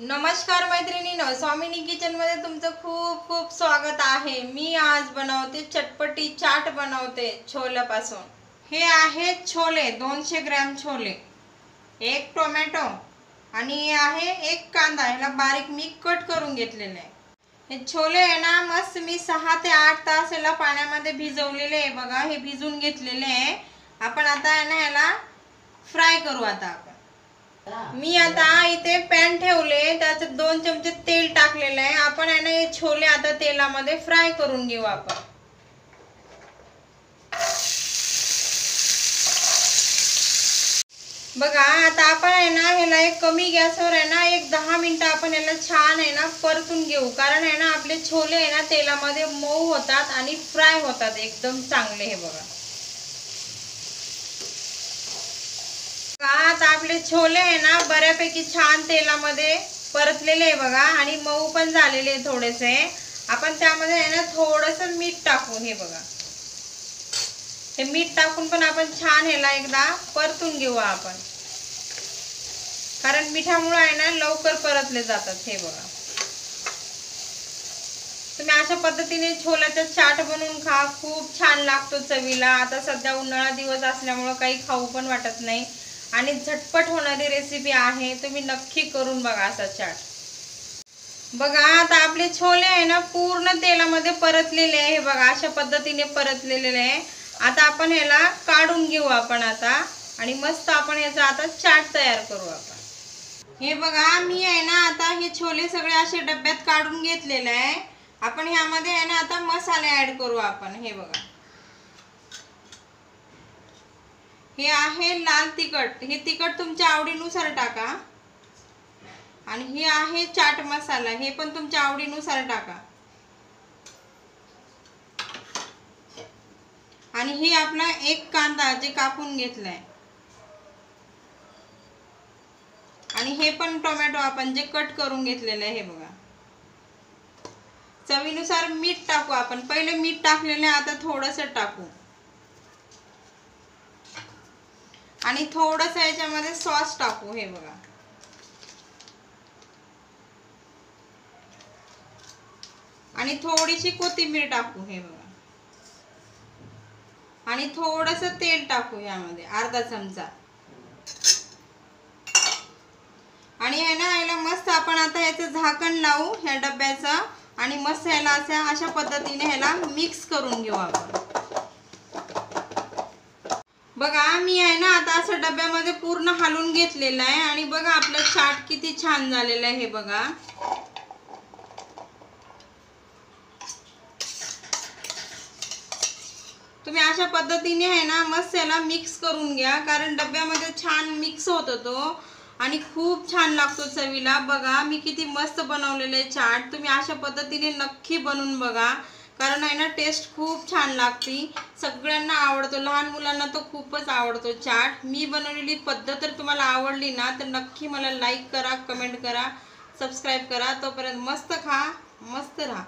नमस्कार मैत्रिणींनो, स्वामिनी किचन मध्ये तुमचं खूप खूप स्वागत आहे। मी आज बनवते चटपटी चाट बनवते छोल्यापासून। हे आहे छोले, 200 ग्रॅम छोले, एक टोमॅटो आणि आहे एक कांदा, याला बारीक मी कट करून घेतलेले आहे। हे छोले आहे ना, मस्त मी 6 ते 8 तास याला पाण्यामध्ये भिजवलेले आहे। बघा, हे भिजून घेतलेले आहे। आपण आता याला फ्राय करू। आता मी आता इथे पॅन ठेवले, त्याच्यात 2 चमचे तेल टाकलेले आहे। आपण हे छोले आता तेलामध्ये फ्राय करून घेऊ आपण। बघा, आता आपण ह्याला एक कमी गॅसवर एक 10 मिनिटं आपण याला छान परतून घेऊ। कारण आपले छोले तेलामध्ये मऊ होतात आणि फ्राय होतात एकदम चांगले। हे बघा, आता आपले छोले बऱ्यापैकी छान तेलामध्ये परतलेले आहे बघा, आणि मऊ पण झालेले थोडेसे। आपण त्यामध्ये थोडंसं मीठ टाकू। हे बघा, हे मीठ टाकून पण आपण छान ह्याला एकदा परतून घेऊ आपण, कारण मिठामुळे लवकर परतले जातात। हे बघा, तुम्ही अशा पद्धतीने छोल्याचा चाट बनवून खा, खूप छान लागतो चवीला। आता सध्या उन्हाळा दिवस असल्यामुळे काही खाऊ पण वाटत नाही आणि झटपट होणारी रेसिपी आहे, तुम्ही नक्की करून बघा असा चाट। बघा, आता आपले छोले पूर्ण तेलामध्ये परतलेले आहे। हे बघा, अशा पद्धतीने परतलेले आहे। आता आपण ह्याला काढून घेऊ आपण आता, आणि मस्त आपण याचा आता चाट तयार करू आपण। हे बघा, मी आता हे छोले सगळे असे डब्यात काढून घेतलेले आहे। आपण ह्यामध्ये आता मसाले ऍड करू आपण। हे बघा, हे आहे लाल तिखट, हे तिखट तुमच्या आवडीनुसार टाका। आणि हे आहे चाट मसाला, हे पण तुमच्या आवडीनुसार टाका। आणि हे आपला एक कांदा जे कापून घेतलाय, आणि हे पण टोमॅटो आपण जे कट करून घेतलेले आहे। हे बघा, चवीनुसार मीठ टाकू आपण। पहिले मीठ टाकलेले, आता थोडंसं टाकू, आणि थोडंसं याच्यामध्ये सॉस टाकू। हे बघा, आणि थोडीशी कोथिंबीर टाकू। हे बघा, आणि थोडंसं तेल टाकू यामध्ये, अर्धा चमचा। आणि याला मस्त आपण आता याचं झाकण लावू ह्या डब्याचं, आणि मस्त याला अशा पद्धतीने ह्याला मिक्स करून घेऊ आपण। बघा, मी आता असं डब्यामध्ये पूर्ण हलवून घेतलेलं आहे, आणि बघा आपलं चाट किती छान झालेलं आहे। हे बघा, तुम्ही अशा पद्धतीने मस्त याला मिक्स करून घ्या, कारण डब्यामध्ये छान मिक्स होतो तो, आणि खूप छान लागतो चवीला। बघा, मी किती मस्त बनवलेले आहे चाट। तुम्ही अशा पद्धतीने नक्की बनवून बघा, कारण टेस्ट खूप छान लागते, सगळ्यांना आवडतो, लहान मुलांना तो खूपच आवडतो चाट। मी बनवलेली पद्धत जर तुम्हाला आवडली ना, तर नक्की मला लाईक करा, कमेंट करा, सबस्क्राईब करा। तोपर्यंत मस्त खा, मस्त राहा।